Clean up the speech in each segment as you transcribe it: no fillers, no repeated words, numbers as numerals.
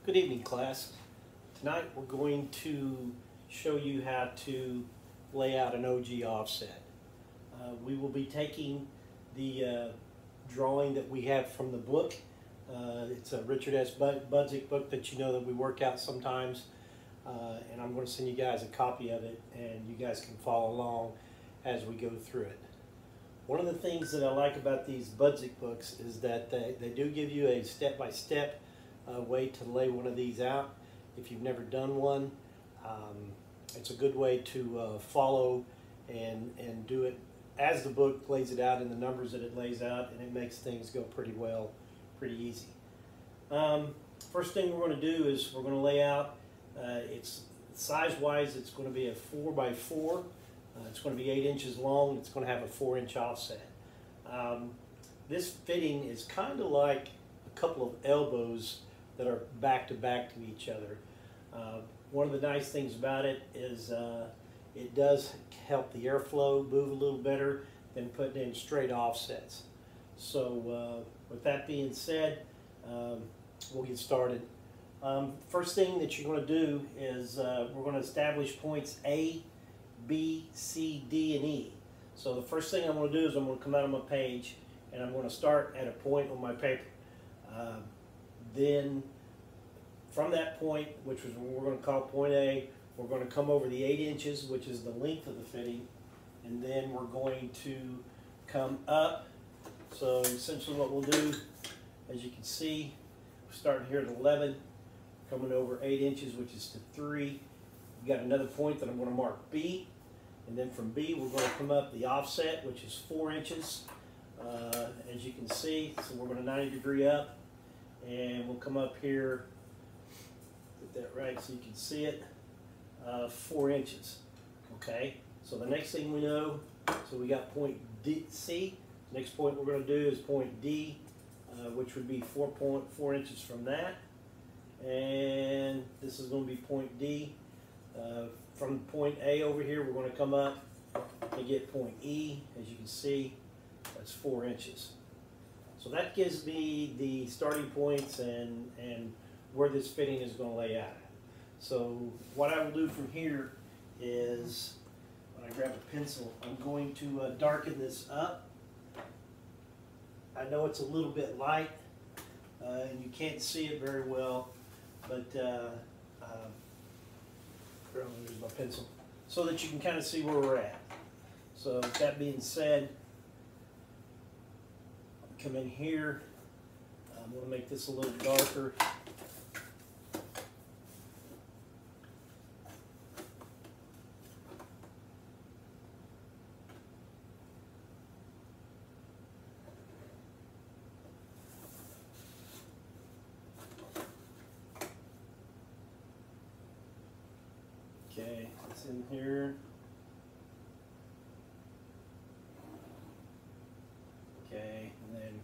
Good evening, class. Tonight we're going to show you how to lay out an OG offset. We will be taking the drawing that we have from the book. It's a Richard S. Budzik book that you know that we work out sometimes, and I'm going to send you guys a copy of it, and you guys can follow along as we go through it. One of the things that I like about these Budzik books is that they do give you a step-by-step way to lay one of these out. If you've never done one, it's a good way to follow and do it as the book lays it out in the numbers that it lays out, and it makes things go pretty well, pretty easy. First thing we're going to do is we're going to lay out, it's size-wise, it's going to be a 4x4. It's going to be 8 inches long. It's going to have a 4-inch offset. This fitting is kind of like a couple of elbows that are back to back to each other. One of the nice things about it is it does help the airflow move a little better than putting in straight offsets. So with that being said, we'll get started. First thing that you're going to do is we're going to establish points A, B, C, D, and E. So the first thing I'm going to do is I'm going to come out on my page and I'm going to start at a point on my paper. Then from that point, which is what we're going to call point A, we're going to come over the 8 inches, which is the length of the fitting, and then we're going to come up. So essentially what we'll do, as you can see, we're starting here at 11, coming over 8 inches, which is to 3. We've got another point that I'm going to mark B, and then from B we're going to come up the offset, which is 4 inches, as you can see. So we're going to 90 degree up, and we'll come up here, get that right so you can see it, 4 inches. Okay, so the next thing we know, so we got point D, C. Next point we're going to do is point D, which would be 4.4 inches from that, and this is going to be point D. From point A over here, we're going to come up and get point E. As you can see, that's 4 inches. So that gives me the starting points and where this fitting is going to lay out. So what I will do from here is, when I grab a pencil, I'm going to darken this up. I know it's a little bit light, and you can't see it very well, but here's my pencil, so that you can kind of see where we're at. So that being said, come in here. I'm going to make this a little darker. Okay, it's in here. Okay, and then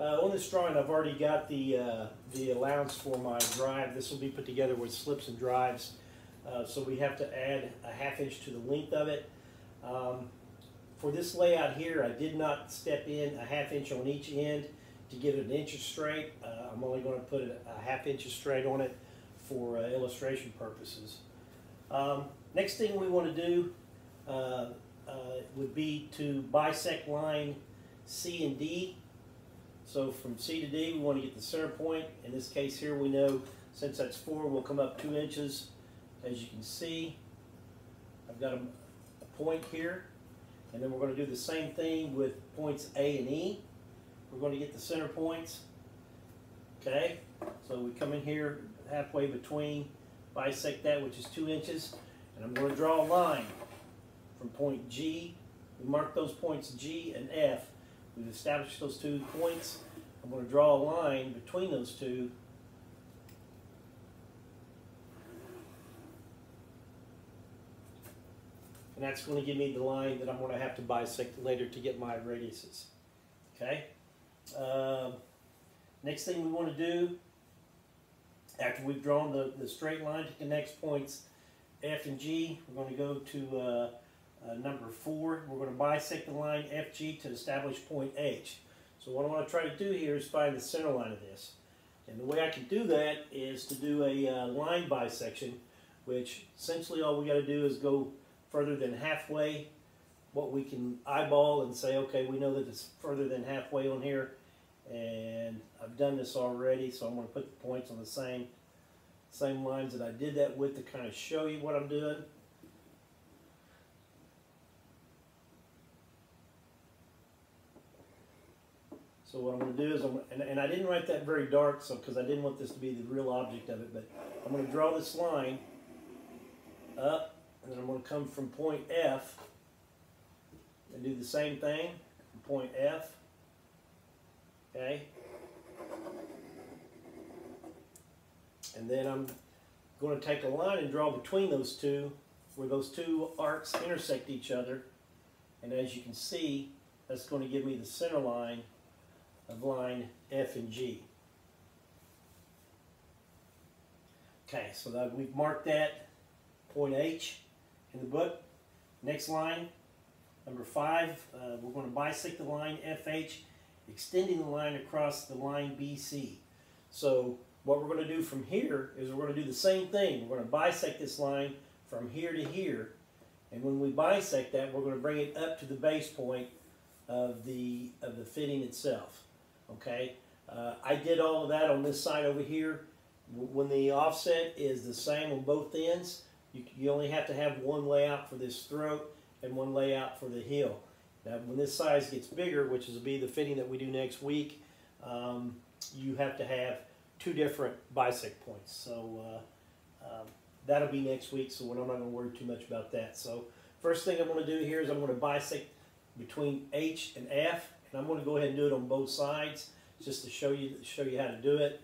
on this drawing, I've already got the allowance for my drive. This will be put together with slips and drives, so we have to add a 1/2 inch to the length of it. For this layout here, I did not step in a 1/2 inch on each end to give it an inch straight. I'm only going to put a 1/2 inch straight on it for illustration purposes. Next thing we want to do would be to bisect line C and D. So from C to D, we want to get the center point. In this case here, we know since that's 4, we'll come up 2 inches. As you can see, I've got a point here, and then we're going to do the same thing with points A and E. We're going to get the center points. Okay, so we come in here halfway between, bisect that, which is 2 inches, and I'm going to draw a line from point G. We mark those points G and F. We've established those 2 points. I'm going to draw a line between those 2. And that's going to give me the line that I'm going to have to bisect later to get my radiuses. Okay. Next thing we want to do, after we've drawn the straight line to connect points F and G, we're going to go to number 4. We're going to bisect the line FG to establish point H. So what I want to try to do here is find the center line of this. And the way I can do that is to do a line bisection, which essentially all we got to do is go further than halfway, what we can eyeball and say, okay, we know that it's further than halfway on here. And I've done this already, so I'm going to put the points on the same lines that I did that with to kind of show you what I'm doing. So what I'm going to do is, and I didn't write that very dark, so because I didn't want this to be the real object of it, but I'm going to draw this line up, and then I'm going to come from point F and do the same thing from point F. Okay. And then I'm going to take a line and draw between those two, where those two arcs intersect each other. And as you can see, that's going to give me the center line of line F and G. Okay, so that we've marked that point H in the book. Next line, number 5, we're going to bisect the line FH, extending the line across the line BC. So what we're going to do from here is we're going to do the same thing. We're going to bisect this line from here to here, and when we bisect that, we're going to bring it up to the base point of the fitting itself. Okay, I did all of that on this side over here. When the offset is the same on both ends, you only have to have one layout for this throat and one layout for the heel. Now, when this size gets bigger, which will be the fitting that we do next week, you have to have 2 different bisect points. So that'll be next week, so I'm not going to worry too much about that. So first thing I'm going to do here is I'm going to bisect between H and F, and I'm going to go ahead and do it on both sides just to show you how to do it.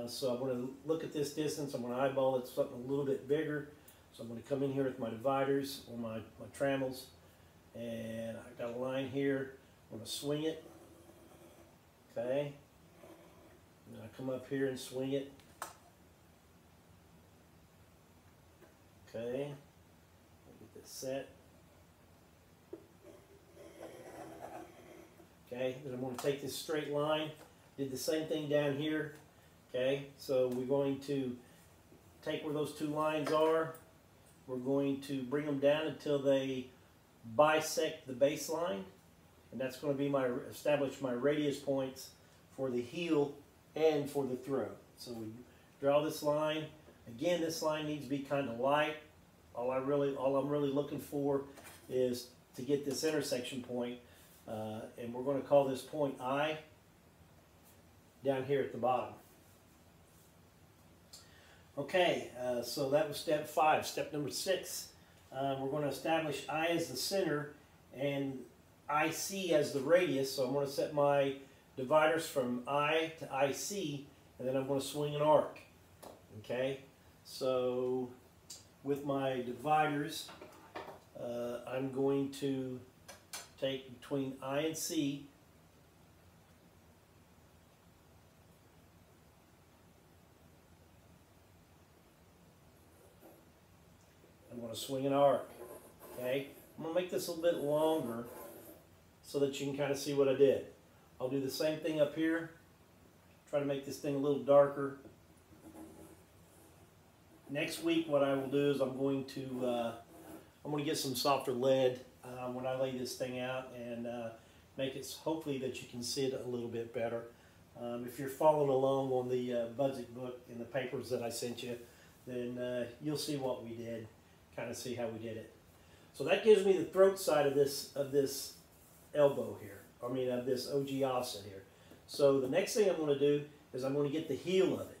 So I'm going to look at this distance. I'm going to eyeball it something a little bit bigger. So I'm going to come in here with my dividers or my trammels, and I've got a line here. I'm going to swing it. Okay. And I come up here and swing it. Okay. Get this set. Okay, then I'm going to take this straight line, did the same thing down here. Okay, so we're going to take where those 2 lines are, we're going to bring them down until they bisect the baseline, and that's going to be establish my radius points for the heel and for the throat. So we draw this line. Again, this line needs to be kind of light. All I'm really looking for is to get this intersection point. And we're going to call this point I down here at the bottom. Okay, so that was step 5. Step number 6, we're going to establish I as the center and IC as the radius. So I'm going to set my dividers from I to IC, and then I'm going to swing an arc. Okay, so with my dividers, I'm going to take between I and C, I'm going to swing an arc. Okay, I'm going to make this a little bit longer so that you can kind of see what I did. I'll do the same thing up here. Try to make this thing a little darker. Next week, what I will do is I'm going to get some softer lead when I lay this thing out and make it hopefully that you can see it a little bit better. If you're following along on the budget book and the papers that I sent you, then you'll see what we did, kind of see how we did it. So that gives me the throat side of this elbow here, of this OG offset here. So the next thing I'm going to do is I'm going to get the heel of it.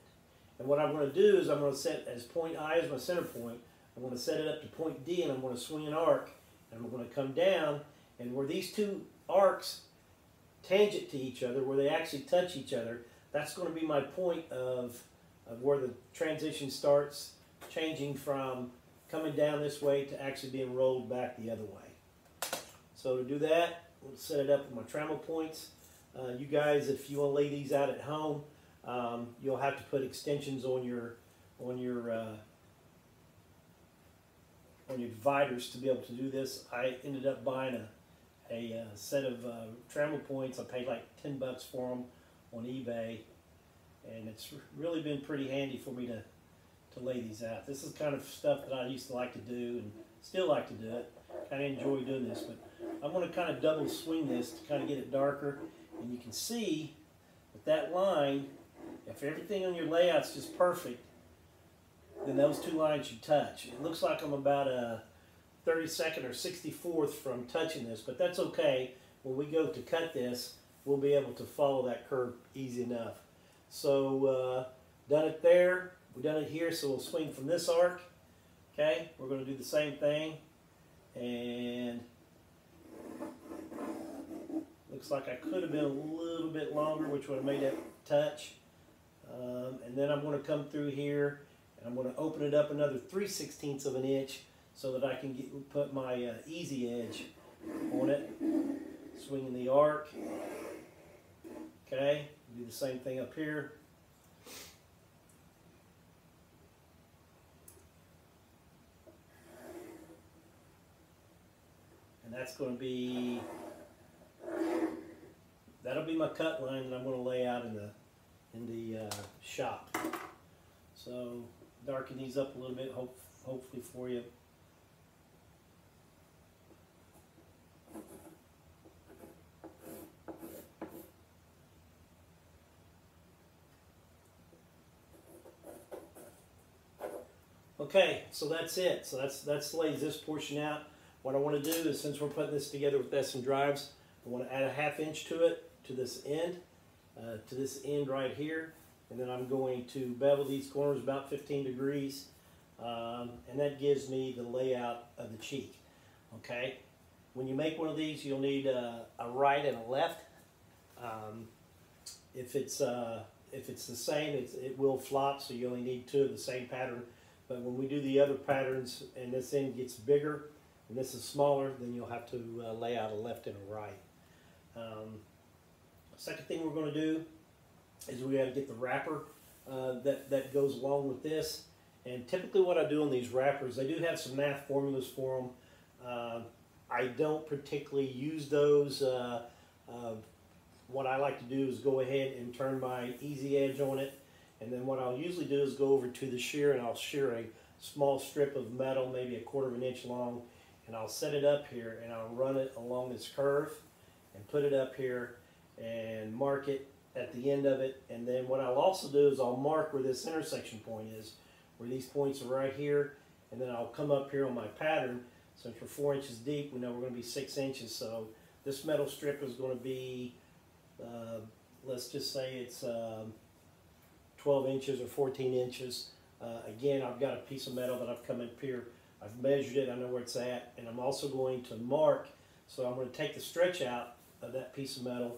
And what I'm going to do is I'm going to set as point I as my center point. I'm going to set it up to point D, and I'm going to swing an arc. And I'm going to come down, and where these 2 arcs tangent to each other, where they actually touch each other, that's going to be my point of where the transition starts changing from coming down this way to actually being rolled back the other way. So to do that, we'll set it up with my trammel points. You guys, if you want to lay these out at home, you'll have to put extensions on your dividers to be able to do this. I ended up buying a set of trammel points. I paid like $10 for them on eBay, and it's really been pretty handy for me to lay these out. This is kind of stuff that I used to like to do and still like to do it. Kind of enjoy doing this, but I'm going to kind of double swing this to kind of get it darker, and you can see with that line, if everything on your layout's just perfect, then those two lines should touch. It looks like I'm about a 32nd or 64th from touching this, but that's okay. When we go to cut this, we'll be able to follow that curve easy enough. So done it there, we've done it here, so we'll swing from this arc. Okay, we're going to do the same thing, and looks like I could have been a little bit longer, which would have made that touch. And then I'm going to come through here, and I'm going to open it up another 3/16 of an inch so that I can put my easy edge on it. Swinging the arc. Okay, do the same thing up here. And that's going to be, that'll be my cut line that I'm going to lay out in the shop. So darken these up a little bit, hopefully for you. Okay, so that's it. So that's lays this portion out. What I want to do is, since we're putting this together with S and drives, I want to add a 1/2 inch to it, to this end right here, and then I'm going to bevel these corners about 15 degrees, and that gives me the layout of the cheek. Okay, when you make one of these, you'll need a right and a left. If it's the same, it will flop, so you only need 2 of the same pattern. But when we do the other patterns and this end gets bigger and this is smaller, then you'll have to lay out a left and a right. Second thing we're going to do is we got to get the wrapper that goes along with this. And typically what I do on these wrappers, they do have some math formulas for them. I don't particularly use those. What I like to do is go ahead and turn my easy edge on it. And then what I'll usually do is go over to the shear, and I'll shear a small strip of metal, maybe 1/4 inch long, and I'll set it up here, and I'll run it along this curve and put it up here and mark it at the end of it. And then what I'll also do is I'll mark where this intersection point is, where these points are right here, and then I'll come up here on my pattern. Since we're 4 inches deep, we know we're going to be 6 inches, so this metal strip is going to be, let's just say it's 12 inches or 14 inches. Again, I've got a piece of metal that I've come up here. I've measured it, I know where it's at, and I'm also going to mark. So I'm going to take the stretch out of that piece of metal,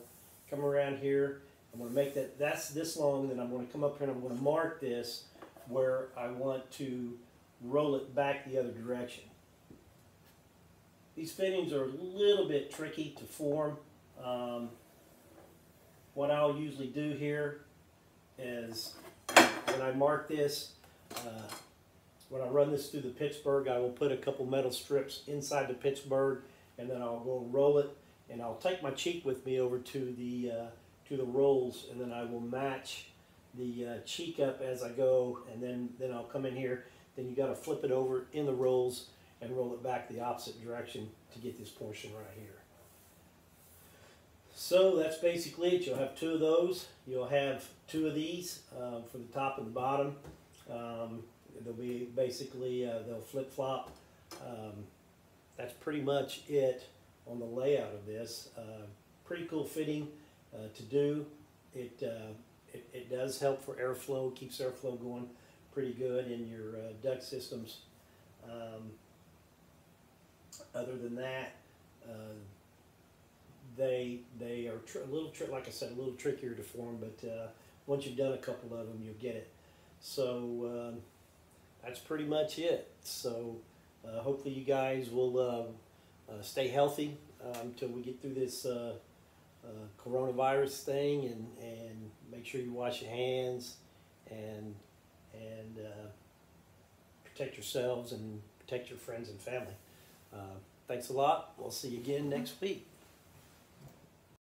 come around here, I'm going to make that's this long, then I'm going to come up here and I'm going to mark this where I want to roll it back the other direction. These fittings are a little bit tricky to form. What I'll usually do here is when I mark this, when I run this through the Pittsburgh, I will put a couple metal strips inside the Pittsburgh, and then I'll go and roll it, and I'll take my cheek with me over to the rolls, and then I will match the cheek up as I go, and then I'll come in here. Then you got to flip it over in the rolls and roll it back the opposite direction to get this portion right here. So that's basically it. You'll have 2 of those. You'll have 2 of these for the top and the bottom. They'll be basically, they'll flip-flop. That's pretty much it on the layout of this. Pretty cool fitting to do. It does help for airflow, keeps airflow going pretty good in your duct systems. Other than that, they are a little like I said, a little trickier to form, but once you've done a couple of them, you'll get it. So that's pretty much it. So hopefully you guys will stay healthy until we get through this coronavirus thing, and make sure you wash your hands and protect yourselves and protect your friends and family. Thanks a lot. We'll see you again next week.